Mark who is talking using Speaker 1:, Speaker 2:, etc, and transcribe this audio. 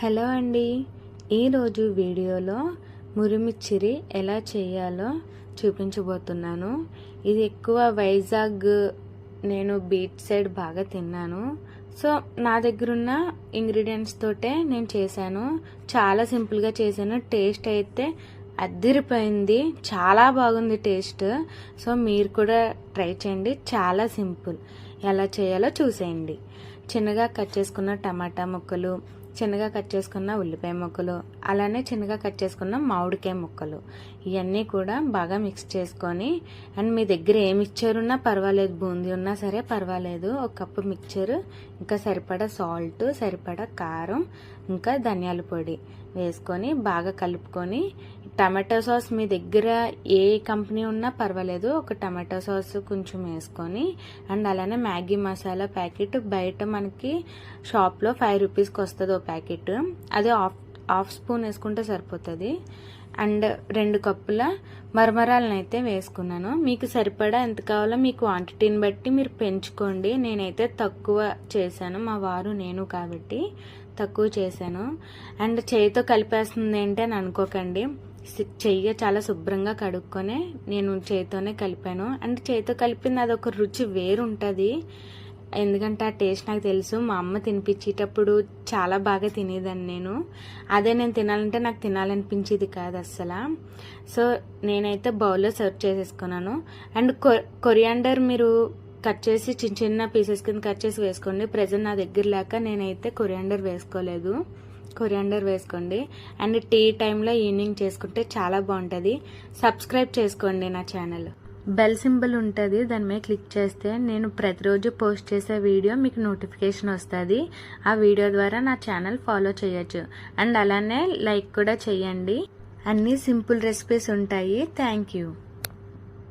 Speaker 1: Hello అండి, ఈరోజు వీడియోలో మురిమిచ్చిరి ఎలా చేయాలో చూపించబోతున్నాను. ఇది ఎక్కువ వైజాగ్, నేను బీచ్ సైడ్ బాగా తిన్నాను. సో నా దగ్గర ఉన్న ఇంగ్రీడియంట్స్ తోటే నేను చేశాను. చాలా సింపుల్గా చేశాను. టేస్ట్ అయితే అదిరిపోయింది, చాలా బాగుంది టేస్ట్. సో మీరు కూడా ట్రై చేయండి, చాలా సింపుల్. ఎలా చేయాలో చూసేయండి. చిన్నగా కట్ చేసుకున్న టమాటా ముక్కలు, చిన్నగా కట్ చేసుకున్న ఉల్లిపాయ ముక్కలు, అలానే చిన్నగా కట్ చేసుకున్న మామిడికాయ ముక్కలు, ఇవన్నీ కూడా బాగా మిక్స్ చేసుకొని, అండ్ మీ దగ్గర ఏ మిక్చర్ ఉన్నా పర్వాలేదు, బూందీ ఉన్నా సరే పర్వాలేదు, ఒక కప్పు మిక్చర్, ఇంకా సరిపడా సాల్ట్, సరిపడా కారం, ఇంకా ధనియాల పొడి వేసుకొని బాగా కలుపుకొని, టమాటో సాస్ మీ దగ్గర ఏ కంపెనీ ఉన్నా పర్వాలేదు, ఒక టమాటో సాస్ కొంచెం వేసుకొని, అండ్ అలానే మ్యాగీ మసాలా ప్యాకెట్ బయట మనకి షాప్లో 5 రూపీస్కి వస్తుంది ఓ ప్యాకెట్, అది హాఫ్ స్పూన్ వేసుకుంటే సరిపోతుంది. అండ్ 2 కప్పుల మరమరాలను అయితే వేసుకున్నాను. మీకు సరిపడా ఎంత కావాలో మీ క్వాంటిటీని బట్టి మీరు పెంచుకోండి. నేనైతే తక్కువ చేశాను, మా వారు నేను కాబట్టి తక్కువ చేశాను. అండ్ చేయితో కలిపేస్తుంది ఏంటి అని అనుకోకండి, చెయ్యి చాలా శుభ్రంగా కడుక్కొని నేను చేతితోనే కలిపాను. అండ్ చేతితో కలిపింది అదొక రుచి వేరు ఉంటుంది, ఎందుకంటే ఆ టేస్ట్ నాకు తెలుసు. మా అమ్మ తినిపించేటప్పుడు చాలా బాగా తినేదాన్ని నేను. అదే నేను తినాలంటే నాకు తినాలనిపించేది కాదు అస్సలు. సో నేనైతే బౌల్లో సర్వ్ చేసేసుకున్నాను. అండ్ కొరియాండర్ మీరు కట్ చేసి చిన్న చిన్న పీసెస్ కింద కట్ చేసి వేసుకోండి. ప్రెజెంట్ నా దగ్గర లేక నేనైతే కొరియాండర్ వేసుకోలేదు. కొరియాండర్ వేసుకోండి. అండ్ టీ టైంలో ఈవినింగ్ చేసుకుంటే చాలా బాగుంటుంది. సబ్స్క్రైబ్ చేసుకోండి నా ఛానల్. బెల్ సింబల్ ఉంటుంది, దాని మీద క్లిక్ చేస్తే నేను ప్రతిరోజు పోస్ట్ చేసే వీడియో మీకు నోటిఫికేషన్ వస్తుంది. ఆ వీడియో ద్వారా నా ఛానల్ ఫాలో చేయొచ్చు. అండ్ అలానే లైక్ కూడా చేయండి. అన్ని సింపుల్ రెసిపీస్ ఉంటాయి. Thank you.